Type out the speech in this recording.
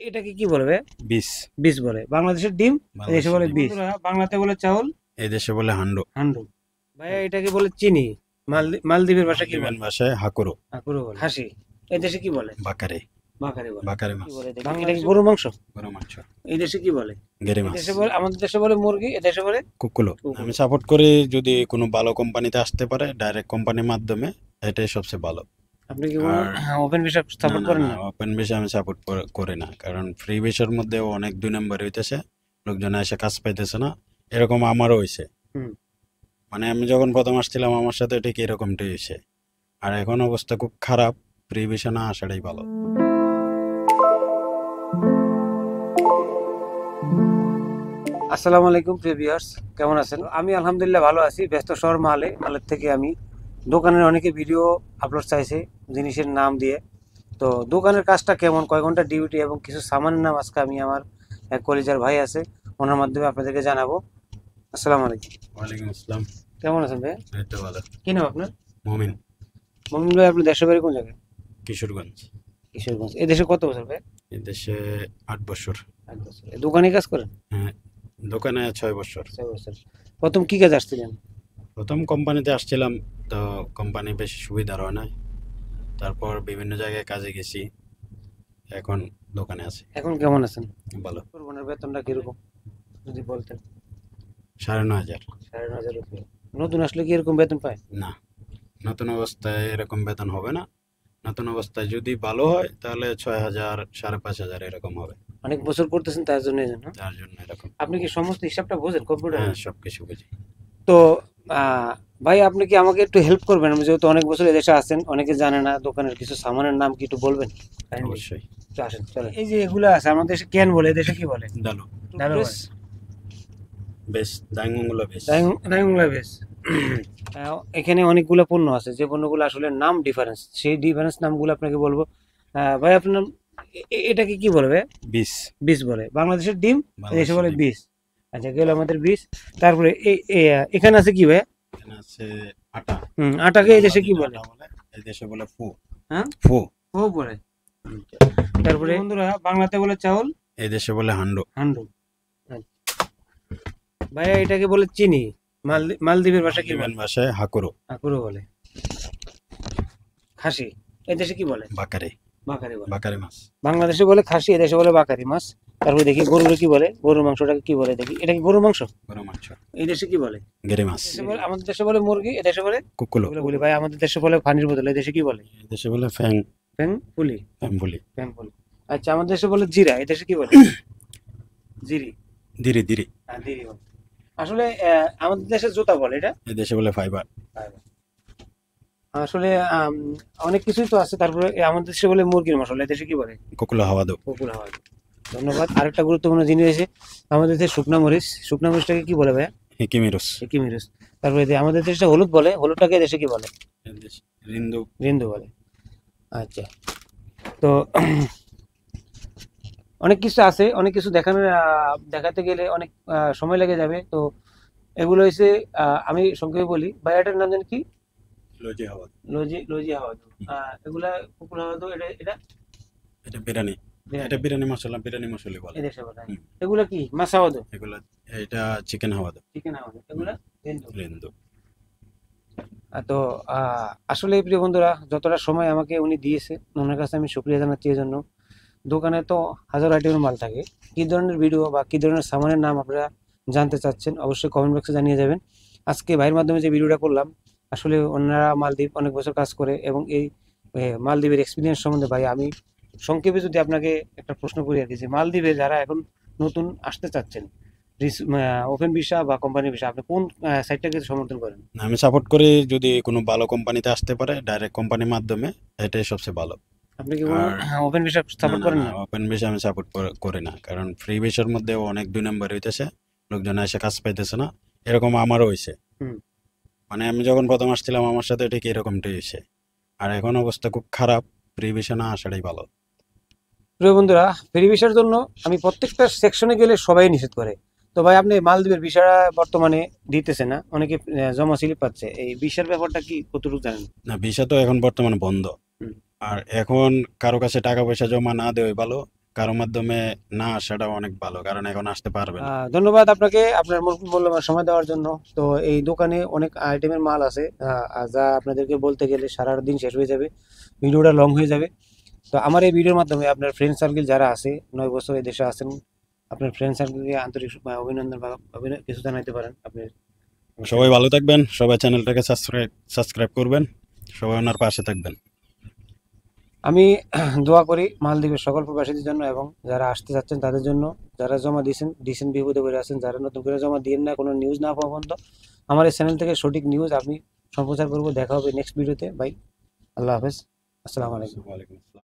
এটাকে কি বলবে? বিষ। বিষ বলে। বাংলাদেশের ডিম এদেশে বলে বিষ। বাংলাতে বলে চাউল, এই দেশে বলে হান্ডু। হান্ডু। ভাইয়া এটাকে বলে চিনি। মালদ্বীপের ভাষা কি মালদ্বীপের বলে? ভাষায় হাকুরু। আকুরো বলে। হাসি এই দেশে কি বলে? বাকারে। বাকারি বলে। বাকারে কি মাছ। বলে দেখি? এটা কি গরু মাংস? গরু মাংস। এই দেশে কি বলে? গেরি এই মাছ। দেশে বলে, আমাদের দেশে বলে মুরগি, এ দেশে বলে কুকুলো। কুকুর। আমি সাপোর্ট করি যদি কোনো ভালো কোম্পানিতে আসতে পারে ডাইরেক্ট কোম্পানির মাধ্যমে, এটাই সবচেয়ে ভালো। আপনি কি আর ওপেন ভিসা না সাপোর্ট না করেন না, না? ওপেন ভিসা আমি সাপোর্ট করি না, কারণ ফ্রি ভিসার মধ্যেও অনেক 2 নম্বর হইতেছে, লোকজন এসে কাজ পাইতেছে না। এরকম আমারও হয়েছে। হুম। মানে আমি যখন প্রথম আসছিলাম আমার সাথে ঠিক এরকমটাই হয়েছে। আর এখন অবস্থা খুব খারাপ, ফ্রি ভিসা না আসাটাই ভালো। আসসালামু আলাইকুম প্রিয় ভিউয়ার্স, কেমন আছেন? আমি আলহামদুলিল্লাহ ভালো আছি। ব্যস্ত শহর মালের থেকে আমি দোকানের অনেকে ভিডিও আপলোড চাইছে জিনিসের নাম দিয়ে। তো দোকানের কাজটা কেমন, কয় ঘন্টা ডিউটি এবং কিছু সামানের নাম আজকে আমি আমার এক কলিজার ভাই আছে ওনার মাধ্যমে আপনাদেরকে জানাবো। আসসালামু আলাইকুম। ওয়ালাইকুম আসসালাম। কেমন আছেন ভাই? এই তো ভালো। কি নাম আপনার? মমিন। মমিন ভাই, আপনার দেশের বাড়ি কোন জায়গায়? কিশোরগঞ্জ। কিশোরগঞ্জ। এই দেশে কত বছর ভাই? এই দেশে 8 বছর। 8 বছর। দোকানে কাজ করেন? হ্যাঁ, দোকানে 6 বছর। 6 বছর। প্রথম কি কাজ আসছিলেন? প্রথম কোম্পানিতে আসছিলাম, তো কোম্পানি বেশি সুবিধার হয় না, তারপর বিভিন্ন জায়গায় কাজে গেছি, এখন দোকানে আছি। এখন কেমন আছেন? ভালো। ওনার বেতনটা কিরকম যদি বলতেন? 9,500। 9,500 রুপিয়া। নতুন আসলে কি এরকম বেতন পায়? না, নতুন অবস্থায় এরকম বেতন হবে না। নতুন অবস্থায় যদি ভালো হয় তাহলে 6,000, 5,500 এরকম হবে। অনেক বছর করতেছেন তার জন্য, এই জন্য। তার জন্য এরকম। আপনি কি সমস্ত হিসাবটা বোঝেন কম্পিউটার? হ্যাঁ, সবকিছু বুঝি। তো ভাই আপনি কি আমাকে একটু হেল্প করবেন? আমি যেহেতু অনেক বছর এদেশে আছেন, অনেকে জানে না দোকানের কিছু সামানের নাম কি একটু বলবেন? অবশ্যই। তো আসেন চলেন। এই যে এগুলো আছে আমাদের দেশে কেন বলে, এদেশে কি বলে? ডালু। ডালো বলে। বেশ, দাঙ্গুলো বেশ। ডাইমুংলা বেশ। এখানে অনেকগুলো পণ্য আছে, যে পণ্যগুলো আসলে নাম ডিফারেন্স, সেই ডিফারেন্স নামগুলো আপনাকে বলবো। ভাই আপনার নাম এটাকে কি বলবে? বিষ। বিষ বলে। বাংলাদেশের ডিম এদেশে বলে ডিম। বিষ। আচ্ছা, গেল আমাদের বিষ। তারপরে এখানে আছে কি ভাই? এখানে আছে আটা। আটাকে এই দেশে কি বলে? এই দেশে বলে ফু। হ্যাঁ, ফু। ও বলে। তারপরে বন্ধুরা, বাংলাতে বলে চাউল, এই দেশে বলে হান্ডু। হান্ডু। ভাইয়া এটাকে বলে চিনি। মালদ্বীপের ভাষা কি বলে? মালদ্বীপের ভাষায় হাকুরু। আকুরো বলে। খাসি এই দেশে কি বলে? বাকারে। বাকারি বলে। বাকারে মাছ। বাংলাদেশে বলে খাসি, এদেশে বলে বাকারি মাছ। তারপরে দেখি গরুর কি বলে, গরুর মাংসটাকে কি বলে দেখি? এটা কি গরুর মাংস? গরু মাংস। এই দেশে কি বলে? গেরি মাছ। আমাদের দেশে বলে মুরগি, এদেশে বলে কুকুলো। বলি। ভাই আমাদের দেশে বলে পানির বোতল, এই দেশে কি বলে? এই দেশে বলে ফ্যাং। ফ্যাং পুলি। ফ্যাং বলি। ফ্যাং পুলি। আচ্ছা, আমাদের দেশে বলে জিরা, এই দেশে কি বলে? জিরি। দিরি দিরি। হ্যাঁ, দিরি বলে। আসলে আমাদের দেশে জুতা বলে এটা। এই দেশে বলে ফাইবার। আসলে অনেক কিছুই তো আছে। তারপরে আমাদের দেশে বলে মুরগির মশলা, এই দেশে কি বলে? কুকুলো হাওয়া দো। কুকুর হাওয়া। ধন্যবাদ। আরেকটা গুরুত্বপূর্ণ জিনিস আছে, আমাদের দেশে শুকনা মরিচ, শুকনা মরিচটাকে কি বলে ভাইয়া? হিকিমিরুস। কি মিরিচ। তারপরে আমাদের দেশে হলুদ বলে, হলুদটাকে দেশে কি বলে? এই দেশে রিন্দু। রিন্দু বলে। আচ্ছা, তো অনেক কিছু আছে, অনেক কিছু দেখাতে গেলে অনেক সময় লেগে যাবে। তো এগুলো হয়েছে, আমি সংক্ষেপে বলি। ভাইয়াটার নাম জানি কি? লজি হাওয়া। লজি হাওয়া। এগুলা কুকুর হাওয়া। এটা এটা এটা বিরিয়ানি। এটা বিরিয়ানি মশলা, বিরিয়ানি মশলা বলে। এদেশে বলে। এগুলা কি মাছ হাওয়া? এগুলা এটা চিকেন হাওয়া দো। চিকেন হাওয়া। এগুলা রিন্দু। তো আসলে প্রিয় বন্ধুরা, যতটা সময় আমাকে উনি দিয়েছে ওনার কাছে আমি শুক্রিয়া জানাচ্ছি। এই জন্য দোকানে তো হাজার আইটেমের মাল থাকে। কী ধরনের ভিডিও বা কী ধরনের সামানের নাম আপনারা জানতে চাচ্ছেন অবশ্যই কমেন্ট বক্সে জানিয়ে যাবেন। আজকে ভাইয়ের মাধ্যমে যে ভিডিওটা করলাম, আসলে ওনারা মালদ্বীপ অনেক বছর কাজ করে এবং এই মালদ্বীপের এক্সপিরিয়েন্স সম্বন্ধে ভাই আমি সংক্ষেপে যদি আপনাকে একটা প্রশ্ন করি আর কি, যে মালদ্বীপে যারা এখন নতুন আসতে চাচ্ছেন, ওপেন ভিসা বা কোম্পানি ভিসা, আপনি কোন সাইটটাকে সমর্থন করেন? আমি সাপোর্ট করি যদি কোনো ভালো কোম্পানিতে আসতে পারে ডাইরেক্ট কোম্পানির মাধ্যমে, এটাই সবচেয়ে ভালো। আপনি কি ওপেন ভিসা সাপোর্ট করেন না? ওপেন ভিসা আমি সাপোর্ট করি না, কারণ ফ্রি ভিসার মধ্যেও অনেক 2 নম্বর হইতেছে, লোকজন এসে কাজ পাইতেছে না। এরকম আমারও হয়েছে। মানে আমি যখন প্রথম আসছিলাম আমার সাথে ঠিক এরকমটাই হয়েছে। আর এখন অবস্থা খুব খারাপ, ফ্রি ভিসা না আসাটাই ভালো। প্রিয় বন্ধুরা, ফ্রি ভিসার জন্য আমি প্রত্যেকটা সেকশনে গেলে সবাই নিষেধ করে। তো ভাই আপনি মালদ্বীপের ভিসা বর্তমানে দিতেছে না, অনেকে জমা স্লিপ পাচ্ছে, এই ভিসার ব্যাপারটা কি কতটুকু জানেন? না, ভিসা তো এখন বর্তমানে বন্ধ। আর এখন কারো কাছে টাকা পয়সা জমা না দেওয়াই ভালো, কারো মাধ্যমে না আসাটা অনেক ভালো, কারণ এখন আসতে পারবে না। ধন্যবাদ আপনাকে আপনার মূল্যবান সময় দেওয়ার জন্য। তো এই দোকানে অনেক আইটেমের মাল আছে, যা আপনাদেরকে বলতে গেলে সারা দিন শেষ হয়ে যাবে, ভিডিওটা লং হয়ে যাবে। তো আমার এই ভিডিওর মাধ্যমে আপনার ফ্রেন্ড সার্কেল যারা আছে, 9 বছর এই দেশে আছেন, আপনার ফ্রেন্ড সার্কেলকে আন্তরিক অভিনন্দন বা কিছু জানাইতে পারেন আপনি। সবাই ভালো থাকবেন, সবাই চ্যানেলটাকে সাবস্ক্রাইব করবেন, সবাই ওনার পাশে থাকবেন। আমি দোয়া করি মালদ্বীপের সকল প্রবাসীদের জন্য এবং যারা আসতে যাচ্ছেন তাদের জন্য, যারা জমা দিয়েছেন বিপদে পড়ে আছেন, যারা নতুন করে জমা দিয়েন না, কোনো নিউজ না পাওয়া পর্যন্ত আমার এই চ্যানেল থেকে সঠিক নিউজ আমি সম্প্রচার করবো। দেখা হবে নেক্সট ভিডিওতে। বাই, আল্লাহ হাফেজ, আসসালামু আলাইকুম। ওয়ালাইকুম আসসালাম।